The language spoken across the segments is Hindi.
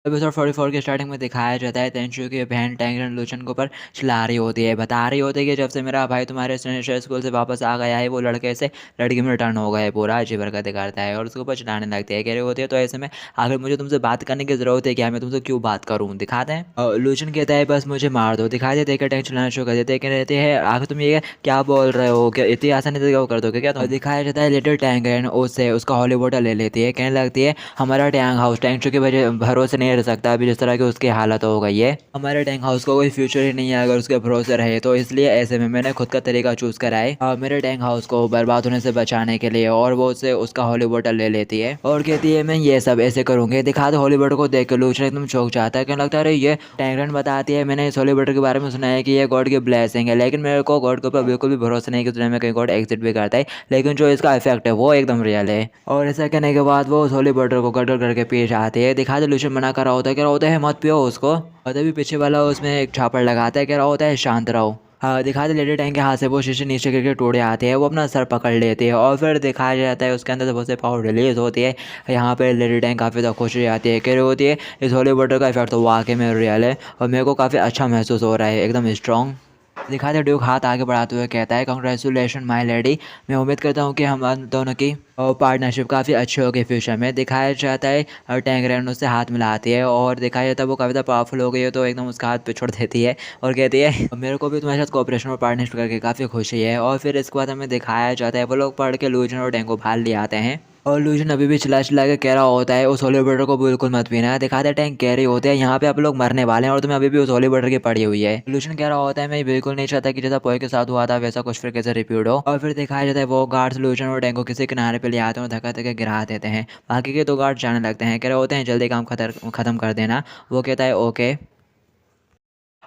एपिसोड 44 के स्टार्टिंग में दिखाया जाता है तेंशु की बहन टैंग रेवोल्यूशन के ऊपर चिल्ला रही होती है, बता रही होती है कि जब से मेरा भाई तुम्हारे सिनेस्टर स्कूल से वापस आ गया है वो लड़के से लड़की में रिटर्न हो गया है, पूरा अजीब हरकतें करता है और उसके ऊपर चिल्लाने लगती है, कह रही होती है तो ऐसे में आखिर मुझे तुमसे बात करने की जरूरत है क्या, मैं तुमसे क्यों बात करूँ, दिखाते हैं लूशन कहता है बस मुझे मार दो, दिखा देते हैं टैंक चिल्लाना शुरू कर देते हैं, कहते हैं आखिर तुम ये क्या बोल रहे हो, क्या इतनी आसानी से वो कर दोगे क्या तुम, दिखाया जाता है लिटिल टैंक एंड उससे उसका हॉलीवुड ले लेती है, कहने लगती है हमारा टैंक हाउस टैंक की वजह भरोसे नहीं रह सकता अभी जिस तरह की उसकी हालत हो गई है, हमारे टैंक हाउस को कोई फ्यूचर ही नहीं है अगर उसके भरोसे रहे तो, इसलिए ऐसे में मैंने खुद का तरीका चूज करा है मेरे टैंक हाउस को बर्बाद होने से बचाने के लिए, और वो उससे उसका हॉली बॉटल ले लेती है और कहती है मैं ये सब ऐसे करूंगी, दिखा दो हॉली बॉटल को देख के लूचन एकदम चौंक जाता है, क्या लगता है अरे ये टैंक बताती है मैंने इस हॉली बॉटल के बारे में सुना है कि ये गॉड की ब्लेसिंग है, लेकिन मेरे को गॉड के ऊपर बिल्कुल भी भरोसा नहीं कि दुनिया में कहीं गॉड एग्जिट भी करता है, लेकिन जो इसका इफेक्ट है वो एकदम रियल है, और ऐसा कहने के बाद वो उस हॉली बॉटल को गटर करके पेश आते हैं, दिखा दो लूशन मना कर रहा होता है, कह रहा होता है मत पियो उसको, और तभी पीछे वाला उसमें एक छापड़ लगाता है, कह रहा होता है शांत रहो, हाँ दिखाते लेडी टैंक के हाथ से वो शीशे नीचे गिर के टूटे आते हैं, वो अपना सर पकड़ लेते हैं और फिर दिखाया जाता है उसके अंदर से बहुत से पावर रिलीज होती है, यहाँ पे लेडी टैंक काफ़ी ज़्यादा खुश हो जाती है, कह रही होती है इस होली वाटर का इफेक्ट तो वाकई में रियल है और मेरे को काफ़ी अच्छा महसूस हो रहा है एकदम स्ट्रॉन्ग, दिखाते ड्यूक हाथ आगे बढ़ाते हुए कहता है कंग्रेचुलेशन माय लेडी, मैं उम्मीद करता हूँ कि हम दोनों की पार्टनरशिप काफ़ी अच्छी होगी फ्यूचर में, दिखाया जाता है टैंक रैन उससे हाथ मिलाती है और दिखाया जाता है वो काफ़ी ज़्यादा पावरफुल हो गई है तो एकदम उसका हाथ पे छोड़ देती है और कहती है मेरे को भी तुम्हारे साथ कोऑपरेशन और पार्टनरशिप करके काफ़ी खुशी है, और फिर इसके बाद हमें दिखाया जाता है वो लोग पढ़ के लूजन और टैंक को बाहर ले आते हैं और लूजन अभी भी चिल्ला चिल्ला के कह रहा होता है उस होली वाटर को बिल्कुल मत पीना है, दिखाते टैंक कह रहे होते हैं यहाँ पे आप लोग मरने वाले हैं और तुम्हें अभी भी उस होली वाटर की पड़ी हुई है, लूजन कह रहा होता है मैं बिल्कुल नहीं चाहता कि जैसा पोए के साथ हुआ था वैसा कुछ फिर कैसे रिपीट हो, और फिर दिखाया जाता है वो गार्ड्स लूजन और टैंक को किसी किनारे पे ले आते हैं और धक्का धक्का गिरा देते हैं, बाकी के दो गार्ड जाने लगते हैं, कह रहे होते हैं जल्दी काम खत्म कर देना, वो कहता है ओके,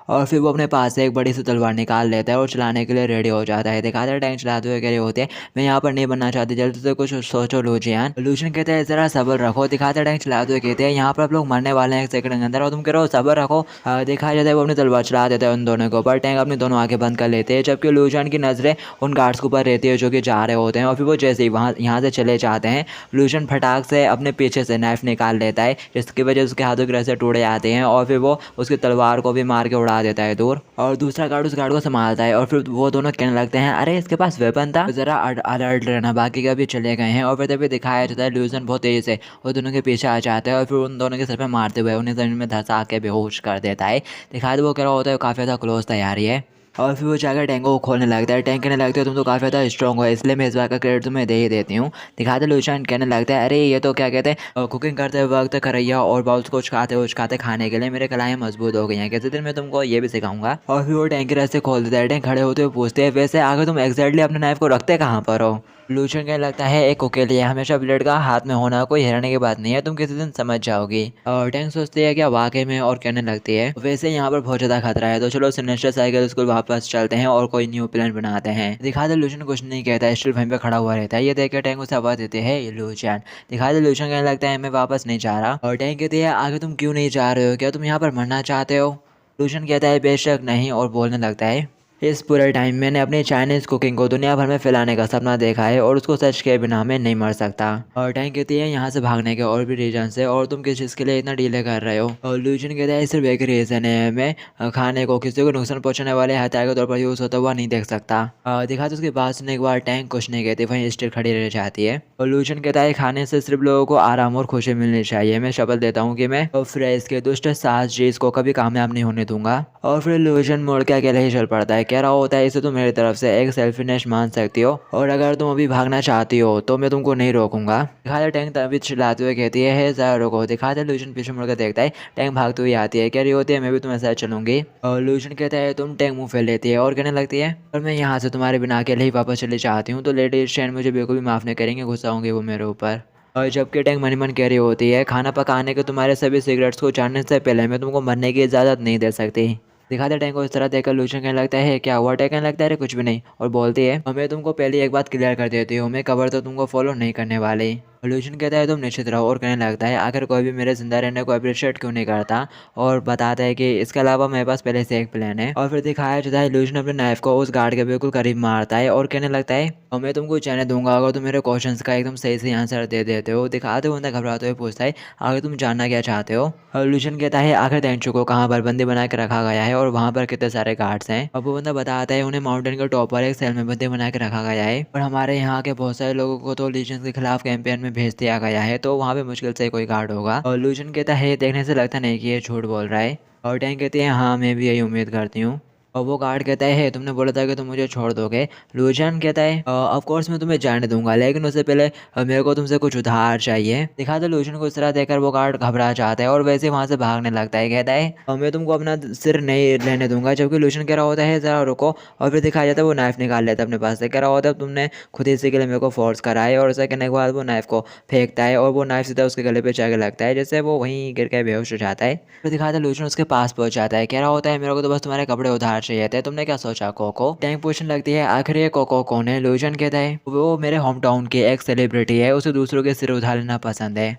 और फिर वो अपने पास से एक बड़ी सी तलवार निकाल लेता है और चलाने के लिए रेडी हो जाता है, दिखाता है टैंक चलाते हुए कह रहे होते हैं मैं यहाँ पर नहीं बनना चाहती, जल्दी से कुछ सोचो लूजियान, लूजन कहते हैं जरा सब्र रखो, दिखाता है टैंक चलाते हुए कहते हैं यहाँ पर आप लोग मरने वाले हैं एक सेकंड के अंदर और तुम कह रहे हो सब्र रखो, दिखाया जाता है वो अपनी तलवार चला देता है उन दोनों के ऊपर, टैंक अपनी दोनों आंखें बंद कर लेते हैं जबकि लूजन की नज़रें उन गार्ड्स के ऊपर रहती है जो कि जा रहे होते हैं, और फिर वो जैसे ही वहाँ यहाँ से चले जाते हैं लूजन फटाक से अपने पीछे से नाइफ निकाल लेता है जिसकी वजह से उसके हाथों की रस्से टूटे जाते हैं और फिर वो उसकी तलवार को भी मार के उड़ा देता है दूर, और दूसरा गार्ड उस गार्ड को संभालता है और फिर वो दोनों कहने लगते हैं अरे इसके पास वेपन था, जरा अलर्ट रहना, बाकी का भी चले गए हैं, और फिर तभी दिखाया जाता है लूजन बहुत तेजी से वो दोनों के पीछे आ जाता है और फिर उन दोनों के सर पे मारते हुए उन्हें जमीन में धंसा के बेहोश कर देता है, दिखाया तो वो कह रहा होता है काफ़ी ज़्यादा क्लोज तैयारी है, और फिर वो जाकर टैंक को खोलने लगता है, टैंक कहने लगता है तुम तो काफ़ी ज़्यादा स्ट्रॉन्ग हो इसलिए मैं इस बात का क्रेडिट तुम्हें दे ही देती हूँ, दिखाते लूशन कहने लगता है अरे ये तो क्या कहते हैं कुकिंग करते वक्त करैया और बाउल्स को उचकाते खाने के लिए मेरे कलाएँ मजबूत हो गई हैं, किसी दिन मैं तुमको ये भी सिखाऊंगा, और फिर वो टैंक के रास्ते खोल देता है, टैंक खड़े होते हुए पूछते हैं वैसे आगे तुम एक्जैक्टली अपने नाइफ को रखते कहाँ पर हो, लूशन कहने लगता है एक कुक के लिए हमेशा ब्लेड का हाथ में होना कोई हिरने की बात नहीं है, तुम किसी दिन समझ जाओगी, और टैंक सोचती है क्या वाकई में, और कहने लगती है वैसे यहाँ पर बहुत ज़्यादा खतरा है तो चलो सिनेस्टर साइकिल स्कूल वापस चलते हैं और कोई न्यू प्लान बनाते हैं, दिखाते लूशन कुछ नहीं कहता स्टिल वहीं पे खड़ा हुआ रहता है, ये देख के टैंक उसे आवाज़ देते हैं ये लूशन, दिखाते लूशन कहने लगता है मैं वापस नहीं जा रहा, और टैंक कहती है आगे तुम क्यों नहीं जा रहे हो, क्या तुम यहाँ पर मरना चाहते हो, लूशन कहता है बेशक नहीं, और बोलने लगता है इस पूरे टाइम मैंने अपनी चाइनीज़ कुकिंग को दुनिया भर में फैलाने का सपना देखा है और उसको सच के बिना मैं नहीं मर सकता, और टैंक कहती है यहाँ से भागने के और भी रीजन है और तुम किस चीज़ के लिए इतना डीले कर रहे हो, और लूजन कहता है सिर्फ एक रीज़न है मैं खाने को किसी को नुकसान पहुँचाने वाले हथियार के तौर पर यूज़ होता हुआ नहीं देख सकता, दिखाते उसके बाद सुनने के बाद टैंक कुछ नहीं कहती वहीं स्टिल खड़ी रह जाती है, और लूजन कहता है खाने से सिर्फ लोगों को आराम और खुशी मिलनी चाहिए, मैं शपथ देता हूँ कि मैं फ्रेश के दुष्ट सास चीज़ को कभी कामयाब नहीं होने दूंगा, और फिर लूजन मुड़ के अकेले ही चल पड़ता है, कह रहा होता है इसे तुम मेरी तरफ से एक सेल्फिनेस मान सकती हो और अगर तुम अभी भागना चाहती हो तो मैं तुमको नहीं रोकूंगा, दिखाते टैंक तभी चिल्लाते हुए कहती है जरा रोको, दिखाते लूजन पीछे मुड़कर देखता है, टैंक भागती हुई आती है, कह रही होती है मैं भी तुम्हारे साथ चलूंगी, और लूजन कहता है तुम, टैंक मुंह फेर लेती है और कहने लगती है और मैं यहाँ से तुम्हारे बिना अकेले ही वापस चली चाहती हूँ तो लेडी स्टैंड मुझे बिल्कुल भी माफ़ नहीं करेंगे, गुस्सा होंगे वो मेरे ऊपर, और जबकि टैंक मन ही मन कह रही होती है खाना पकाने के तुम्हारे सभी सिगरेट्स को जानने से पहले मैं तुमको मरने की इजाज़त नहीं दे सकती, दिखाते टैंक को इस तरह देखकर लूशन कहने लगता है क्या हुआ, टैंक कहने लगता है अरे कुछ भी नहीं, और बोलती है मैं तुमको पहले एक बात क्लियर कर देती हूँ मैं कवर तो तुमको फॉलो नहीं करने वाली, लूशन कहता है तुम निश्चित रहो और कहने लगता है आखिर कोई भी मेरे जिंदा रहने को अप्रिशिएट क्यों नहीं करता, और बताता है कि इसके अलावा मेरे पास पहले से एक प्लान है। और फिर दिखाया जाता है लूशन अपने नाइफ को उस गार्ड के बिल्कुल करीब मारता है और कहने लगता है और मैं तुमको जाने दूंगा अगर तुम मेरे क्वेश्चंस का एकदम सही से आंसर दे देते हो। दिखाते हुए बंदा घबराते हुए पूछता है आखिर तुम जानना क्या चाहते हो। और लूशन कहता है आखिर तेंचू को कहाँ पर बंदी बना के रखा गया है और वहाँ पर कितने सारे गार्ड्स हैं। और वो बंदा बताता है उन्हें माउंटेन के टॉप पर एक सेल में बंदी बना के रखा गया है और हमारे यहाँ के बहुत सारे लोगों को तो लीजेंड्स के खिलाफ कैंपेन में भेज दिया गया है, तो वहाँ पे मुश्किल से कोई गार्ड होगा। और लूशन कहता है देखने से लगता नहीं कि ये झूठ बोल रहा है। और टैंक कहती है हाँ मैं भी यही उम्मीद करती हूँ। और वो गार्ड कहता है तुमने बोला था कि तुम मुझे छोड़ दोगे। लूजन कहता है ऑफ कोर्स मैं तुम्हें जाने दूंगा लेकिन उससे पहले मेरे को तुमसे कुछ उधार चाहिए। दिखाते लूजन को इस तरह देखकर वो गार्ड घबरा जाता है और वैसे वहां से भागने लगता है। कहता है मैं तुमको अपना सिर नहीं लेने दूंगा, जबकि लूजन कह रहा होता है जरा रुको। और फिर दिखाया जाता है वो नाइफ निकाल लेता है अपने पास से। कह रहा होता है तुमने खुद इसी के लिए मेरे को फोर्स करा है। और ऐसा कहने के बाद वो नाइफ को फेंकता है और वो नाइफ सीधा उसके गले पे जाके लगता है, जिससे वो वहीं गिर के बेहोश हो जाता है। फिर दिखाता है लूजन उसके पास पहुंच जाता है। कह रहा होता है मेरे को तो बस तुम्हारे कपड़े उधार चाहिए थे, तुमने क्या सोचा कोको। टैंक पूछने लगती है आखिर ये कोको कौन है। लूजन कहता है वो मेरे होम टाउन की एक सेलिब्रिटी है, उसे दूसरों के सिर उठा लेना पसंद है।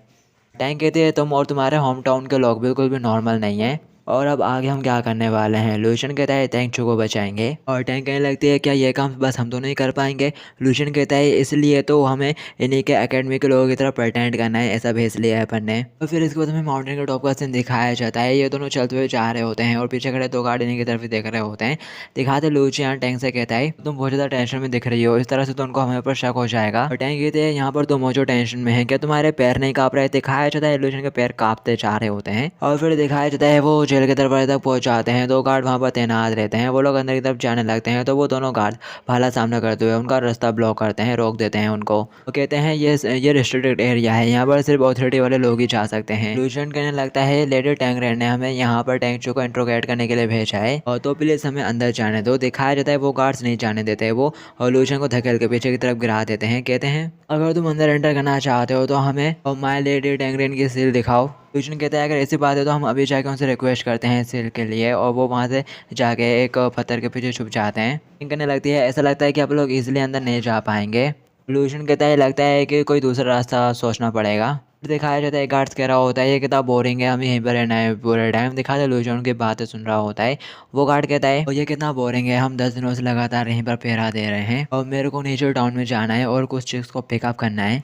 टैंक कहते हैं तुम और तुम्हारे होम टाउन के लोग बिल्कुल भी नॉर्मल नहीं है। और अब आगे हम क्या करने वाले हैं। लूशन कहता है तेंचू को बचाएंगे। और टैंक कहने लगती है क्या ये काम बस हम दोनों ही कर पाएंगे। लूशन कहता है इसलिए तो हमें इन्हीं के एकेडमी के लोगों की तरह प्रटेंड करना है, ऐसा भेज लिया है अपन ने। और फिर इसके बाद हमें माउंटेन के टॉप का सीन दिखाया जाता है। ये दोनों चलते हुए जा रहे होते हैं और पीछे खड़े दो गार्ड इन्हीं की तरफ ही देख रहे होते हैं। दिखाते लूचियान टैंक से कहता है तुम बहुत ज़्यादा टेंशन में दिख रही हो, इस तरह से तो उनको हमें पर शक हो जाएगा। और टैंक कहते हैं यहाँ पर तुम जो टेंशन में है क्या तुम्हारे पैर नहीं काँप रहे। दिखाया जाता है लूशन के पैर काँपते जा रहे होते हैं। और फिर दिखाया जाता है वो जेल के दरवाजे तक पहुंच जाते हैं। दो गार्ड वहां पर तैनात रहते हैं। वो लोग अंदर की तरफ जाने लगते हैं तो वो दोनों गार्ड भाला सामना करते हुए उनका रास्ता ब्लॉक करते हैं, रोक देते हैं उनको। वो कहते हैं ये रिस्ट्रिक्टेड एरिया है, यहाँ पर सिर्फ अथॉरिटी वाले लोग ही जा सकते हैं। लूशन कहने लगता है लेडी टैंक रेड ने हमें यहाँ पर टैंक को इंट्रोगेट करने के लिए भेजा है और तो प्लीज हमें अंदर जाने दो। दिखाया जाता है वो गार्ड्स नहीं जाने देते, वो और लूशन को धकेल के पीछे की तरफ गिरा देते हैं। कहते हैं अगर तुम अंदर एंटर करना चाहते हो तो हमें और माय लेडी टैंक रेड की सील दिखाओ। लूशन कहता है अगर ऐसी बात है तो हम अभी जाके उनसे रिक्वेस्ट करते हैं सील के लिए। और वो वहाँ से जाके एक पत्थर के पीछे छुप जाते हैं। कहने लगती है ऐसा लगता है कि आप लोग इजीली अंदर नहीं जा पाएंगे। लूशन कहता है लगता है कि कोई दूसरा रास्ता सोचना पड़ेगा। दिखाया जाता है गार्ड्स कह रहा होता है ये कितना बोरिंग है, हमें यहीं पर रहना है पूरे टाइम। दिखाता है लूशन उनकी बातें सुन रहा होता है। वो गार्ड कहता है ये कितना बोरिंग है, हम 10 दिनों से लगातार यहीं पर पहरा दे रहे हैं और मेरे को नेचर टाउन में जाना है और कुछ चीज़ को पिकअप करना है।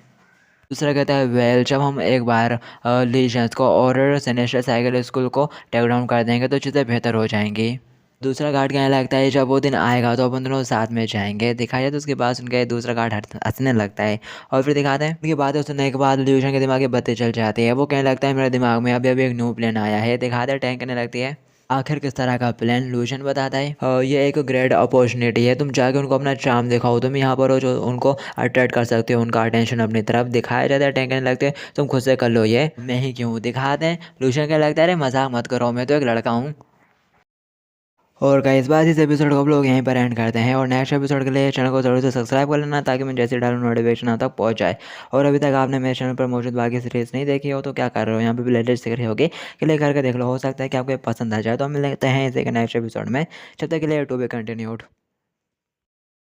दूसरा कहता है वेल जब हम एक बार लीजेंड्स को और सेनेस्टर साइकिल स्कूल को टेक डाउन कर देंगे तो चीज़ें बेहतर हो जाएंगी। दूसरा गार्ड कहने लगता है जब वो दिन आएगा तो अपन दोनों साथ में जाएंगे। दिखाया तो उसके बाद उनके दूसरा गार्ड हंसने लगता है। और फिर दिखाते हैं उनकी बातें सुनने के बाद ल्यूशन के दिमाग की बत्ती चल जाती है। वो कहने लगता है मेरे दिमाग में अभी अभी एक न्यू प्लान आया है। दिखाते हैं टैंक करने लगती है आखिर किस तरह का प्लान। लूशन बताता है ये एक ग्रेट अपॉर्चुनिटी है, तुम जाके उनको अपना चार्म दिखाओ, तुम यहाँ पर हो जो उनको अट्रैक्ट कर सकते हो उनका अटेंशन अपनी तरफ। दिखाया जाता है टैंक करने लगते हैं तुम खुद से कर लो ये, मैं ही क्यों। दिखाते हैं लूशन कहने लगता है अरे मजाक मत करो, मैं तो एक लड़का हूँ। और गाइस बात इस एपिसोड को हम लोग यहीं पर एंड करते हैं और नेक्स्ट एपिसोड के लिए चैनल को जरूर से सब्सक्राइब कर लेना ताकि मैं जैसे डालूँ नोटिफिकेशन आप तक पहुंच जाए। और अभी तक आपने मेरे चैनल पर मौजूद बाकी सीरीज नहीं देखी हो तो क्या कर रहे हो, यहाँ पे भी लेटेस्ट दिख रही होगी, क्लिक करके देख लो, हो सकता है कि आपको पसंद आ जाए। तो हम मिलते हैं इसे नेक्स्ट एपिसोड में, जब तक के लिए टू बी कंटिन्यूड।